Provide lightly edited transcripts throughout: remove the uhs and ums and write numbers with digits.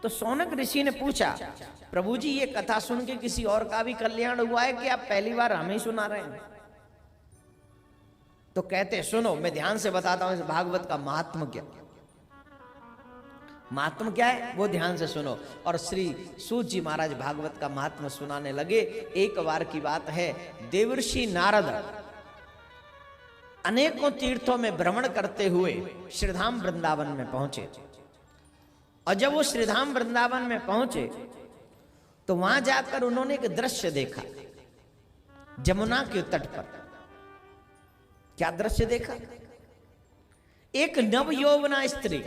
तो शौनक ऋषि ने पूछा, प्रभु जी ये कथा सुन के किसी और का भी कल्याण हुआ है कि आप पहली बार हमें ही सुना रहे हैं? तो कहते सुनो, मैं ध्यान से बताता हूं इस भागवत का महात्म क्या, महात्म क्या है वो ध्यान से सुनो। और श्री सूत जी महाराज भागवत का महात्म सुनाने लगे। एक बार की बात है, देवर्षि नारद अनेकों तीर्थों में भ्रमण करते हुए श्रीधाम वृंदावन में पहुंचे। और जब वो श्रीधाम वृंदावन में पहुंचे तो वहां जाकर उन्होंने एक दृश्य देखा, जमुना के तट पर। क्या दृश्य देखा? एक नवयौवना स्त्री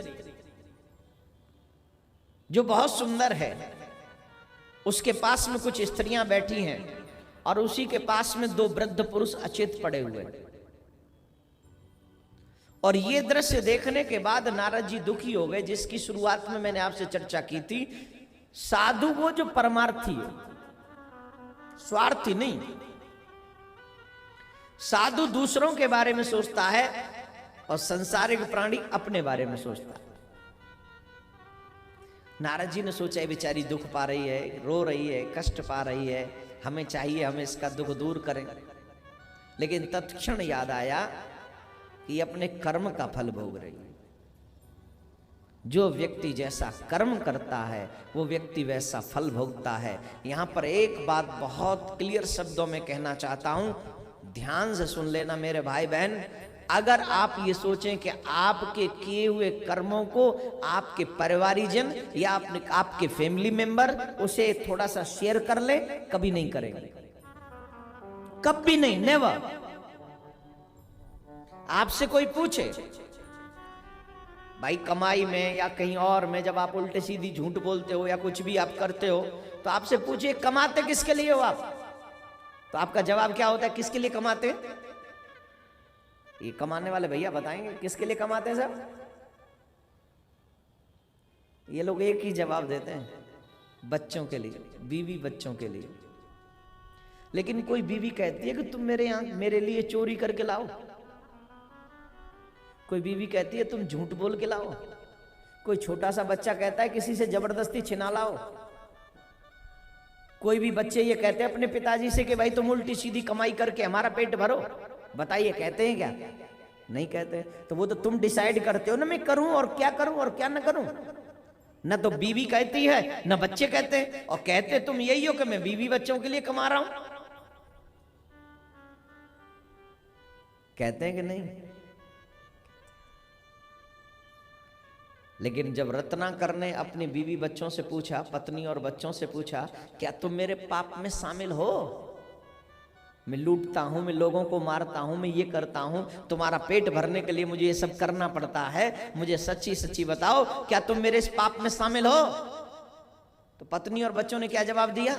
जो बहुत सुंदर है, उसके पास में कुछ स्त्रियां बैठी हैं और उसी के पास में दो वृद्ध पुरुष अचेत पड़े हुए। और ये दृश्य देखने के बाद नारद जी दुखी हो गए, जिसकी शुरुआत में मैंने आपसे चर्चा की थी। साधु वो जो परमार्थी है, स्वार्थी नहीं। साधु दूसरों के बारे में सोचता है और संसारिक प्राणी अपने बारे में सोचता है। नारद जी ने सोचा, बेचारी दुख पा रही है, रो रही है, कष्ट पा रही है, हमें चाहिए हम इसका दुख दूर करें। लेकिन तत्क्षण याद आया कि अपने कर्म का फल भोग रही है। जो व्यक्ति जैसा कर्म करता है वो व्यक्ति वैसा फल भोगता है। यहां पर एक बात बहुत क्लियर शब्दों में कहना चाहता हूं, ध्यान से सुन लेना मेरे भाई बहन। अगर आप ये सोचें कि आपके किए हुए कर्मों को आपके परिवारीजन या आपके फैमिली मेंबर उसे थोड़ा सा शेयर कर ले, कभी नहीं करेंगे, कभी नहीं, नेवर। आपसे कोई पूछे भाई कमाई में या कहीं और में, जब आप उल्टे सीधी झूठ बोलते हो या कुछ भी आप करते हो, तो आपसे पूछे कमाते किसके लिए हो आप, तो आपका जवाब क्या होता है? किसके लिए कमाते? ये कमाने वाले भैया बताएंगे किसके लिए कमाते हैं सब। ये लोग एक ही जवाब देते हैं, बच्चों के लिए, बीवी बच्चों के लिए। लेकिन कोई बीवी कहती है कि तुम मेरे यहां मेरे लिए चोरी करके लाओ, कोई बीवी कहती है तुम झूठ बोल के लाओ, कोई छोटा सा बच्चा कहता है किसी से जबरदस्ती छिना लाओ, कोई भी बच्चे ये कहते हैं अपने पिताजी से कि भाई तुम उल्टी सीधी कमाई करके हमारा पेट भरो। बताइए कहते हैं क्या? नहीं कहते। तो वो तो तुम डिसाइड करते हो ना, मैं करूं और क्या करूं और क्या ना करूं। न तो बीवी कहती है न बच्चे कहते हैं, और कहते तुम यही हो कि मैं बीवी बच्चों के लिए कमा रहा हूं। कहते हैं कि नहीं? लेकिन जब रत्नाकर ने अपनी बीवी बच्चों से पूछा, पत्नी और बच्चों से पूछा, क्या तुम मेरे पाप में शामिल हो? मैं लूटता हूं, मैं लोगों को मारता हूं, मैं ये करता हूं, तुम्हारा पेट भरने के लिए मुझे ये सब करना पड़ता है, मुझे सच्ची सच्ची बताओ क्या तुम मेरे इस पाप में शामिल हो? तो पत्नी और बच्चों ने क्या जवाब दिया?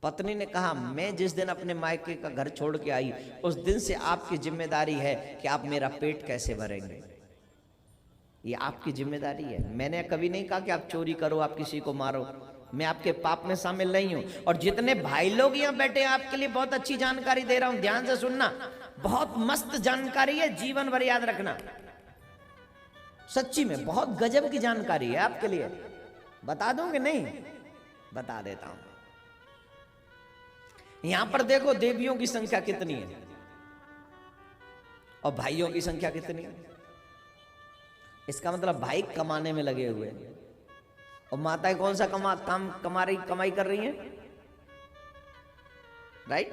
पत्नी ने कहा, मैं जिस दिन अपने मायके का घर छोड़ के आई उस दिन से आपकी जिम्मेदारी है कि आप मेरा पेट कैसे भरेंगे। ये आपकी जिम्मेदारी है। मैंने कभी नहीं कहा कि आप चोरी करो, आप किसी को मारो, मैं आपके पाप में शामिल नहीं हूं। और जितने भाई लोग यहाँ बैठे हैं आपके लिए बहुत अच्छी जानकारी दे रहा हूं, ध्यान से सुनना, बहुत मस्त जानकारी है, जीवन भर याद रखना। सच्ची में बहुत गजब की जानकारी है आपके लिए। बता दूं कि नहीं? बता देता हूं। यहां पर देखो देवियों की संख्या कितनी है और भाइयों की संख्या कितनी है। इसका मतलब भाई कमाने में लगे हुए हैं और माताएं कौन सा कमाई कर रही हैं? राइट,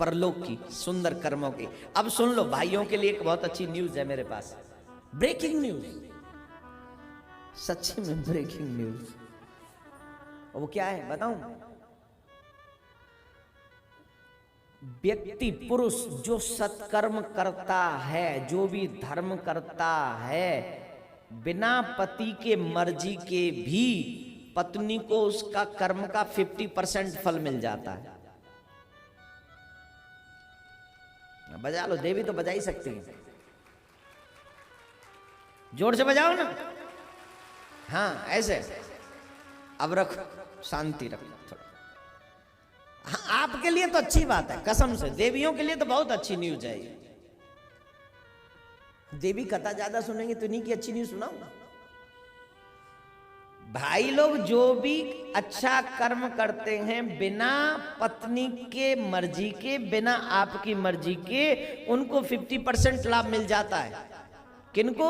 परलोक की सुंदर कर्मों की। अब सुन लो, भाइयों के लिए एक बहुत अच्छी न्यूज है मेरे पास, ब्रेकिंग न्यूज, सच्ची में ब्रेकिंग न्यूज। और वो क्या है बताऊं? व्यक्ति पुरुष जो सत्कर्म करता है, जो भी धर्म करता है, बिना पति के मर्जी के भी पत्नी को उसका कर्म का 50% फल मिल जाता है। बजा लो, देवी तो बजा ही सकती है, जोर से बजाओ ना। हाँ ऐसे। अब रखो, शांति रखो थोड़ा। हाँ, आपके लिए तो अच्छी बात है, कसम से देवियों के लिए तो बहुत अच्छी न्यूज है ये। देवी कथा ज्यादा सुनेंगे तो इन्हीं की अच्छी न्यूज सुनाऊंगा। भाई लोग जो भी अच्छा कर्म करते हैं बिना पत्नी के मर्जी के, बिना आपकी मर्जी के, उनको 50% लाभ मिल जाता है। किनको?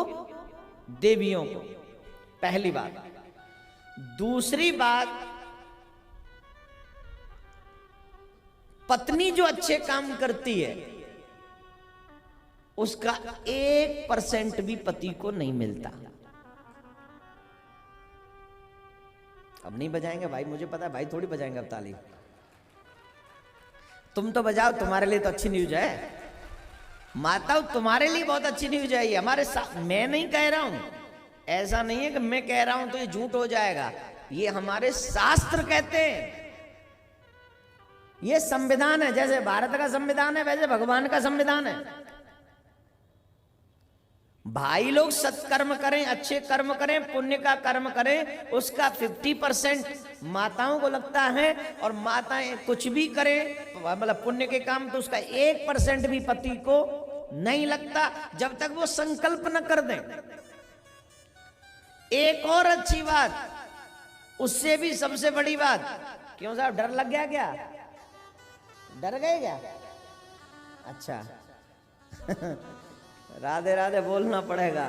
देवियों को। पहली बात। दूसरी बात, पत्नी जो अच्छे काम करती है उसका 1% भी पति को नहीं मिलता। अब नहीं बजाएंगे भाई, मुझे पता है भाई थोड़ी बजाएंगे अब ताली। तुम तो बजाओ, तुम्हारे लिए तो अच्छी न्यूज है। माताओं तुम्हारे लिए बहुत अच्छी न्यूज है ये। हमारे साथ, मैं नहीं कह रहा हूं, ऐसा नहीं है कि मैं कह रहा हूं तो ये झूठ हो जाएगा। ये हमारे शास्त्र कहते हैं, ये संविधान है। जैसे भारत का संविधान है वैसे भगवान का संविधान है। भाई लोग सत्कर्म करें, अच्छे कर्म करें, पुण्य का कर्म करें, उसका 50% माताओं को लगता है, और माताएं कुछ भी करें मतलब पुण्य के काम तो उसका 1% भी पति को नहीं लगता जब तक वो संकल्प न कर दें। एक और अच्छी बात, उससे भी सबसे बड़ी बात, क्यों साहब डर लग गया क्या? डर गए क्या? अच्छा राधे राधे बोलना पड़ेगा।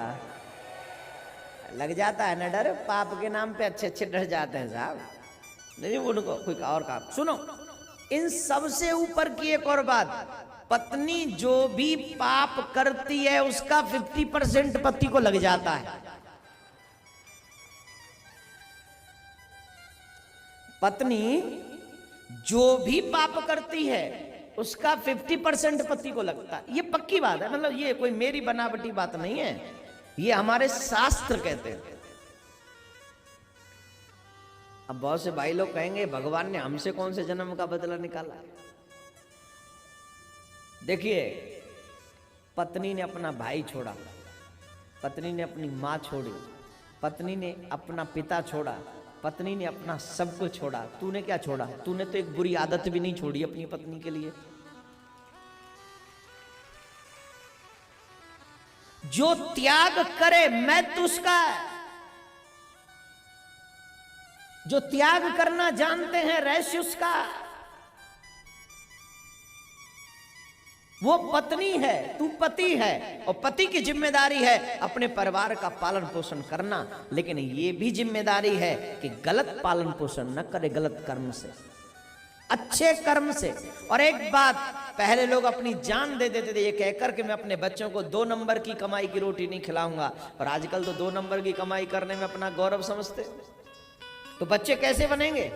लग जाता है ना डर, पाप के नाम पे अच्छे अच्छे डर जाते हैं साहब। नहीं उनको कोई और काम। सुनो, इन सबसे ऊपर की एक और बात, पत्नी जो भी पाप करती है उसका 50% पति को लग जाता है। पत्नी जो भी पाप करती है उसका 50% पति को लगता है। ये पक्की बात है, मतलब ये कोई मेरी बनावटी बात नहीं है, ये हमारे शास्त्र कहते हैं। अब बहुत से भाई लोग कहेंगे भगवान ने हमसे कौन से जन्म का बदला निकाला। देखिए, पत्नी ने अपना भाई छोड़ा, पत्नी ने अपनी मां छोड़ी, पत्नी ने अपना पिता छोड़ा, पत्नी ने अपना सब कुछ छोड़ा। तूने क्या छोड़ा? तूने तो एक बुरी आदत भी नहीं छोड़ी अपनी पत्नी के लिए। जो त्याग करे मैं उसका, जो त्याग करना जानते हैं रहस्य उसका, वो पत्नी है, तू पति है, और पति की जिम्मेदारी है अपने परिवार का पालन पोषण करना, लेकिन ये भी जिम्मेदारी है कि गलत पालन पोषण न करे, गलत कर्म से, अच्छे कर्म से। और एक बात, पहले लोग अपनी जान दे देते थे ये कहकर कि मैं अपने बच्चों को 2 नंबर की कमाई की रोटी नहीं खिलाऊंगा, और आजकल तो 2 नंबर की कमाई करने में अपना गौरव समझते। तो बच्चे कैसे बनेंगे?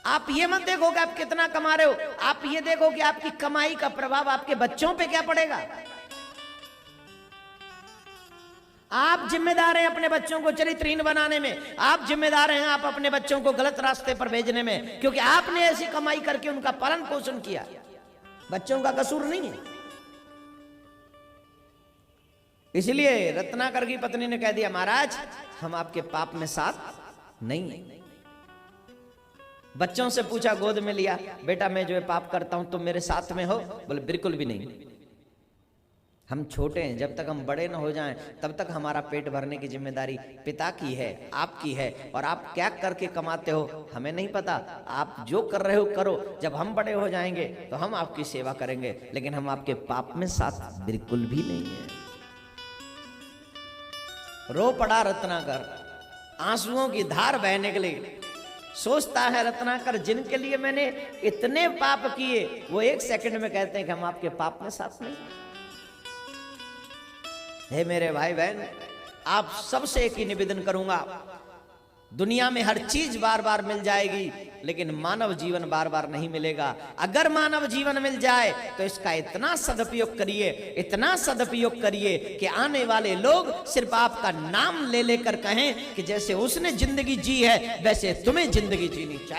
आप ये मत देखो कि आप कितना कमा रहे हो, आप ये देखो कि आपकी कमाई का प्रभाव आपके बच्चों पे क्या पड़ेगा। आप जिम्मेदार हैं अपने बच्चों को चरित्रहीन बनाने में, आप जिम्मेदार हैं आप अपने बच्चों को गलत रास्ते पर भेजने में, क्योंकि आपने ऐसी कमाई करके उनका पालन पोषण किया। बच्चों का कसूर नहीं है। इसलिए रत्नाकर की पत्नी ने कह दिया, महाराज हम आपके पाप में साथ नहीं है। बच्चों से पूछा, गोद में लिया, बेटा मैं जो है पाप करता हूं तुम मेरे साथ में हो? बोले बिल्कुल भी नहीं, हम छोटे हैं, जब तक हम बड़े न हो जाएं तब तक हमारा पेट भरने की जिम्मेदारी पिता की है, आपकी है, और आप क्या करके कमाते हो हमें नहीं पता। आप जो कर रहे हो करो, जब हम बड़े हो जाएंगे तो हम आपकी सेवा करेंगे, लेकिन हम आपके पाप में साथ बिल्कुल भी नहीं है। रो पड़ा रत्नाकर, आंसुओं की धार बहने के लिए। सोचता है रत्नाकर, जिनके लिए मैंने इतने पाप किए वो 1 सेकंड में कहते हैं कि हम आपके पाप में साथ नहीं। हे मेरे भाई बहन, आप सबसे एक ही निवेदन करूंगा, दुनिया में हर चीज बार बार मिल जाएगी, लेकिन मानव जीवन बार बार नहीं मिलेगा। अगर मानव जीवन मिल जाए तो इसका इतना सदुपयोग करिए, इतना सदुपयोग करिए कि आने वाले लोग सिर्फ आपका नाम ले लेकर कहें कि जैसे उसने जिंदगी जी है वैसे तुम्हें जिंदगी जीनी चाहिए।